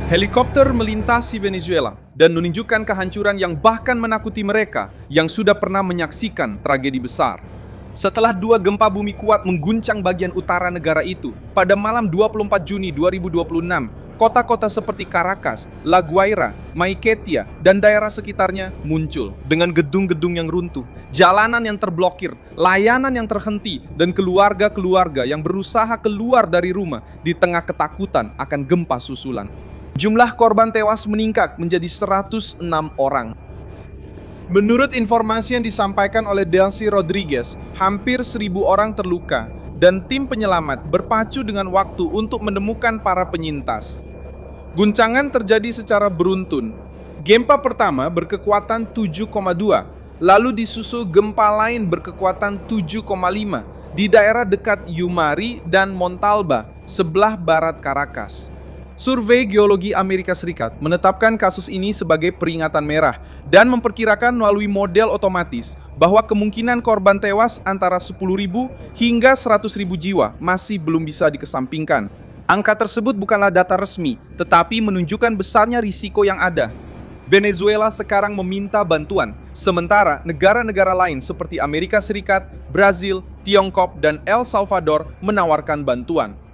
Helikopter melintasi Venezuela dan menunjukkan kehancuran yang bahkan menakuti mereka yang sudah pernah menyaksikan tragedi besar. Setelah 2 gempa bumi kuat mengguncang bagian utara negara itu, pada malam 24 Juni 2026, kota-kota seperti Caracas, La Guaira, Maiquetía, dan daerah sekitarnya muncul dengan gedung-gedung yang runtuh, jalanan yang terblokir, layanan yang terhenti, dan keluarga-keluarga yang berusaha keluar dari rumah di tengah ketakutan akan gempa susulan. Jumlah korban tewas meningkat menjadi 106 orang. Menurut informasi yang disampaikan oleh Delcy Rodriguez, hampir 1.000 orang terluka dan tim penyelamat berpacu dengan waktu untuk menemukan para penyintas. Guncangan terjadi secara beruntun. Gempa pertama berkekuatan 7,2, lalu disusul gempa lain berkekuatan 7,5 di daerah dekat Yumari dan Montalba, sebelah barat Caracas. Survei Geologi Amerika Serikat menetapkan kasus ini sebagai peringatan merah dan memperkirakan melalui model otomatis bahwa kemungkinan korban tewas antara 10.000 hingga 100.000 jiwa masih belum bisa dikesampingkan. Angka tersebut bukanlah data resmi, tetapi menunjukkan besarnya risiko yang ada. Venezuela sekarang meminta bantuan, sementara negara-negara lain seperti Amerika Serikat, Brazil, Tiongkok, dan El Salvador menawarkan bantuan.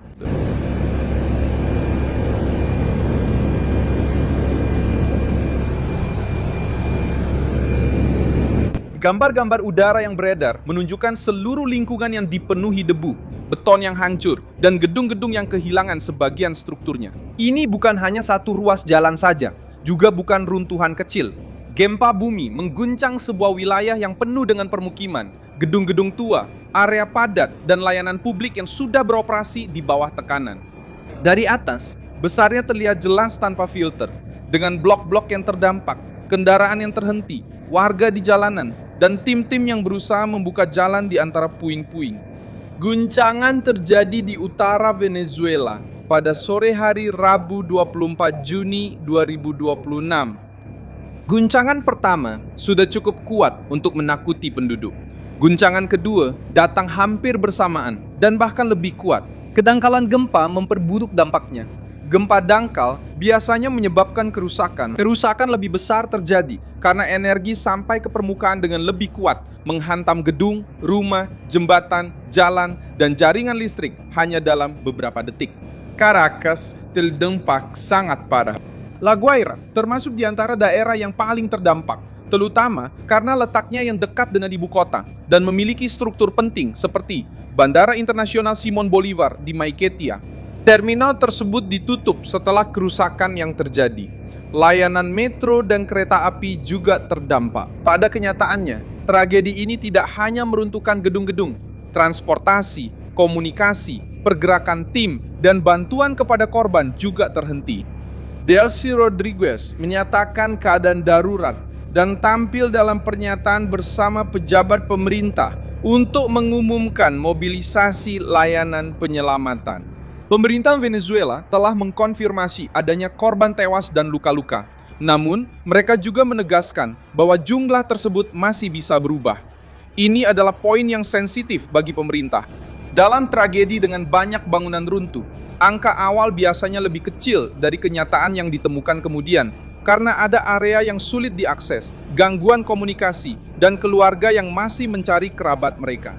Gambar-gambar udara yang beredar menunjukkan seluruh lingkungan yang dipenuhi debu, beton yang hancur, dan gedung-gedung yang kehilangan sebagian strukturnya. Ini bukan hanya satu ruas jalan saja, juga bukan runtuhan kecil. Gempa bumi mengguncang sebuah wilayah yang penuh dengan permukiman, gedung-gedung tua, area padat, dan layanan publik yang sudah beroperasi di bawah tekanan. Dari atas, besarnya terlihat jelas tanpa filter, dengan blok-blok yang terdampak, kendaraan yang terhenti, warga di jalanan, dan tim-tim yang berusaha membuka jalan di antara puing-puing. Guncangan terjadi di utara Venezuela pada sore hari Rabu 24 Juni 2026. Guncangan pertama sudah cukup kuat untuk menakuti penduduk. Guncangan kedua datang hampir bersamaan dan bahkan lebih kuat. Kedangkalan gempa memperburuk dampaknya. Gempa dangkal biasanya menyebabkan kerusakan. Kerusakan lebih besar terjadi karena energi sampai ke permukaan dengan lebih kuat, menghantam gedung, rumah, jembatan, jalan, dan jaringan listrik hanya dalam beberapa detik. Caracas terdampak sangat parah. La Guaira termasuk di antara daerah yang paling terdampak, terutama karena letaknya yang dekat dengan ibu kota dan memiliki struktur penting seperti Bandara Internasional Simon Bolivar di Maiquetía. Terminal tersebut ditutup setelah kerusakan yang terjadi. Layanan metro dan kereta api juga terdampak. Pada kenyataannya, tragedi ini tidak hanya meruntuhkan gedung-gedung, transportasi, komunikasi, pergerakan tim, dan bantuan kepada korban juga terhenti. Delcy Rodriguez menyatakan keadaan darurat dan tampil dalam pernyataan bersama pejabat pemerintah untuk mengumumkan mobilisasi layanan penyelamatan. Pemerintah Venezuela telah mengkonfirmasi adanya korban tewas dan luka-luka. Namun, mereka juga menegaskan bahwa jumlah tersebut masih bisa berubah. Ini adalah poin yang sensitif bagi pemerintah. Dalam tragedi dengan banyak bangunan runtuh, angka awal biasanya lebih kecil dari kenyataan yang ditemukan kemudian karena ada area yang sulit diakses, gangguan komunikasi, dan keluarga yang masih mencari kerabat mereka.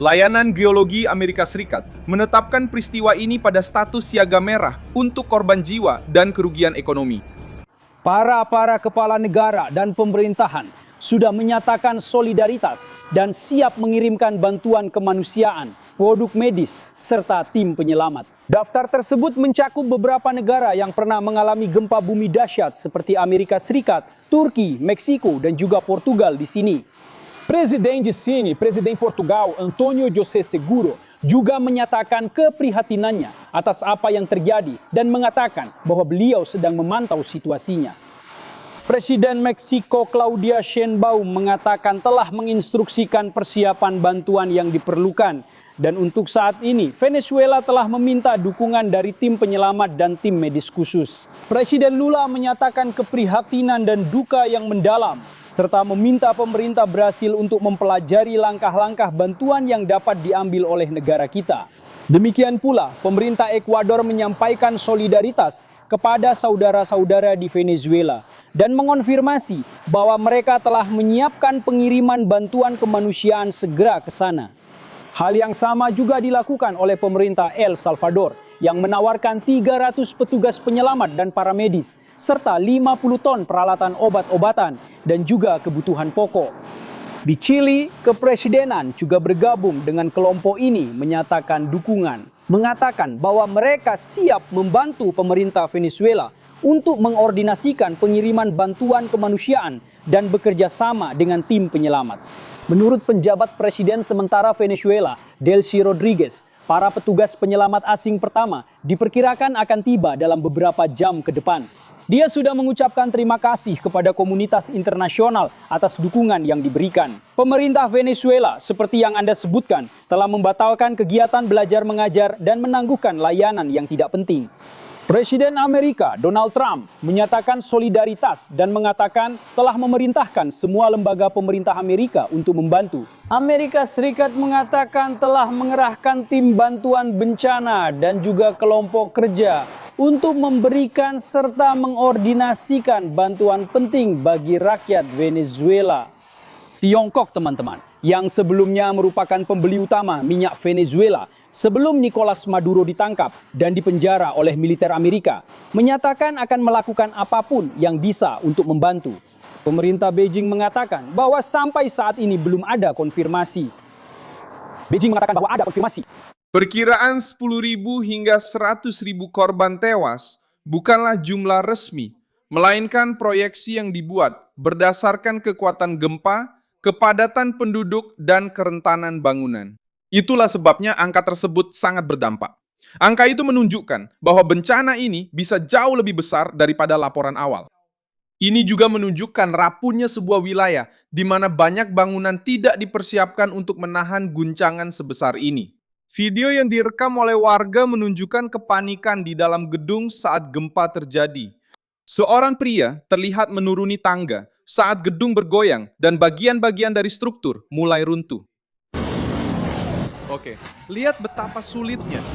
Layanan Geologi Amerika Serikat menetapkan peristiwa ini pada status siaga merah untuk korban jiwa dan kerugian ekonomi. Para kepala negara dan pemerintahan sudah menyatakan solidaritas dan siap mengirimkan bantuan kemanusiaan, produk medis, serta tim penyelamat. Daftar tersebut mencakup beberapa negara yang pernah mengalami gempa bumi dahsyat seperti Amerika Serikat, Turki, Meksiko, dan juga Portugal di sini. Presiden di sini, Presiden Portugal, Antonio José Seguro, juga menyatakan keprihatinannya atas apa yang terjadi dan mengatakan bahwa beliau sedang memantau situasinya. Presiden Meksiko Claudia Sheinbaum mengatakan telah menginstruksikan persiapan bantuan yang diperlukan. Dan untuk saat ini, Venezuela telah meminta dukungan dari tim penyelamat dan tim medis khusus. Presiden Lula menyatakan keprihatinan dan duka yang mendalam serta meminta pemerintah Brasil untuk mempelajari langkah-langkah bantuan yang dapat diambil oleh negara kita. Demikian pula, pemerintah Ekuador menyampaikan solidaritas kepada saudara-saudara di Venezuela dan mengonfirmasi bahwa mereka telah menyiapkan pengiriman bantuan kemanusiaan segera ke sana. Hal yang sama juga dilakukan oleh pemerintah El Salvador yang menawarkan 300 petugas penyelamat dan paramedis serta 50 ton peralatan obat-obatan dan juga kebutuhan pokok. Di Chili, kepresidenan juga bergabung dengan kelompok ini menyatakan dukungan, mengatakan bahwa mereka siap membantu pemerintah Venezuela untuk mengordinasikan pengiriman bantuan kemanusiaan dan bekerja sama dengan tim penyelamat. Menurut penjabat Presiden sementara Venezuela, Delcy Rodriguez, para petugas penyelamat asing pertama diperkirakan akan tiba dalam beberapa jam ke depan. Dia sudah mengucapkan terima kasih kepada komunitas internasional atas dukungan yang diberikan. Pemerintah Venezuela, seperti yang Anda sebutkan, telah membatalkan kegiatan belajar mengajar dan menangguhkan layanan yang tidak penting. Presiden Amerika Donald Trump menyatakan solidaritas dan mengatakan telah memerintahkan semua lembaga pemerintah Amerika untuk membantu. Amerika Serikat mengatakan telah mengerahkan tim bantuan bencana dan juga kelompok kerja untuk memberikan serta mengordinasikan bantuan penting bagi rakyat Venezuela. Tiongkok, teman-teman, yang sebelumnya merupakan pembeli utama minyak Venezuela, sebelum Nicolas Maduro ditangkap dan dipenjara oleh militer Amerika, menyatakan akan melakukan apapun yang bisa untuk membantu. Pemerintah Beijing mengatakan bahwa sampai saat ini belum ada konfirmasi. Beijing mengatakan bahwa ada konfirmasi. Perkiraan 10.000 hingga 100.000 korban tewas bukanlah jumlah resmi, melainkan proyeksi yang dibuat berdasarkan kekuatan gempa, kepadatan penduduk, dan kerentanan bangunan. Itulah sebabnya angka tersebut sangat berdampak. Angka itu menunjukkan bahwa bencana ini bisa jauh lebih besar daripada laporan awal. Ini juga menunjukkan rapuhnya sebuah wilayah di mana banyak bangunan tidak dipersiapkan untuk menahan guncangan sebesar ini. Video yang direkam oleh warga menunjukkan kepanikan di dalam gedung saat gempa terjadi. Seorang pria terlihat menuruni tangga saat gedung bergoyang dan bagian-bagian dari struktur mulai runtuh. Oke, lihat betapa sulitnya.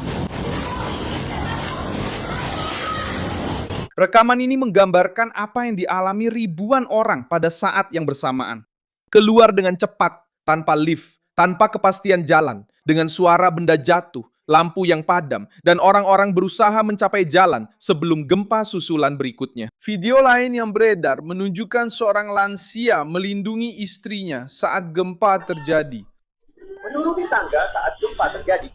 Rekaman ini menggambarkan apa yang dialami ribuan orang pada saat yang bersamaan. Keluar dengan cepat, tanpa lift, tanpa kepastian jalan, dengan suara benda jatuh, lampu yang padam, dan orang-orang berusaha mencapai jalan sebelum gempa susulan berikutnya. Video lain yang beredar menunjukkan seorang lansia melindungi istrinya saat gempa terjadi. Menuruni tangga saat gempa terjadi.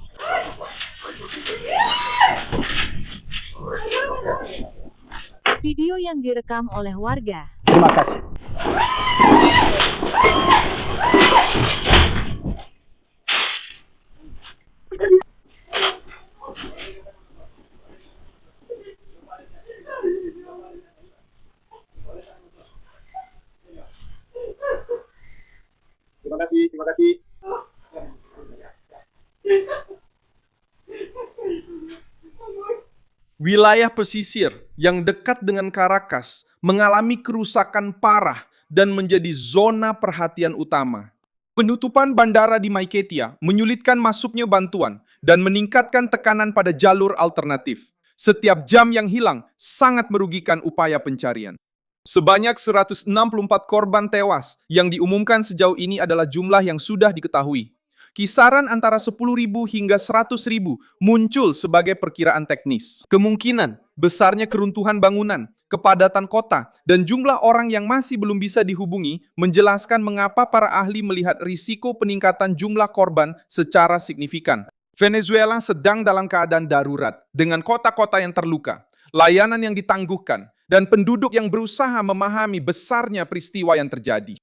Video yang direkam oleh warga. Terima kasih. Terima kasih. Wilayah pesisir yang dekat dengan Caracas mengalami kerusakan parah dan menjadi zona perhatian utama. Penutupan bandara di Maiquetía menyulitkan masuknya bantuan dan meningkatkan tekanan pada jalur alternatif. Setiap jam yang hilang sangat merugikan upaya pencarian. Sebanyak 164 korban tewas yang diumumkan sejauh ini adalah jumlah yang sudah diketahui. Kisaran antara 10.000 hingga 100.000 muncul sebagai perkiraan teknis. Kemungkinan besarnya keruntuhan bangunan, kepadatan kota, dan jumlah orang yang masih belum bisa dihubungi menjelaskan mengapa para ahli melihat risiko peningkatan jumlah korban secara signifikan. Venezuela sedang dalam keadaan darurat dengan kota-kota yang terluka, layanan yang ditangguhkan, dan penduduk yang berusaha memahami besarnya peristiwa yang terjadi.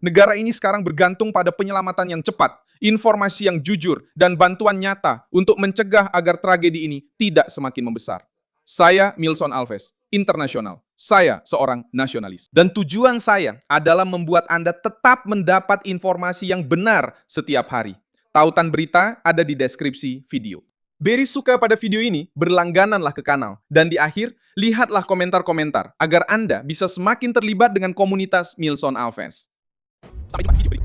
Negara ini sekarang bergantung pada penyelamatan yang cepat, informasi yang jujur, dan bantuan nyata untuk mencegah agar tragedi ini tidak semakin membesar. Saya Milson Alves, internasional. Saya seorang nasionalis. Dan tujuan saya adalah membuat Anda tetap mendapat informasi yang benar setiap hari. Tautan berita ada di deskripsi video. Beri suka pada video ini, berlanggananlah ke kanal. Dan di akhir, lihatlah komentar-komentar agar Anda bisa semakin terlibat dengan komunitas Milson Alves. Sampai jumpa di video berikutnya.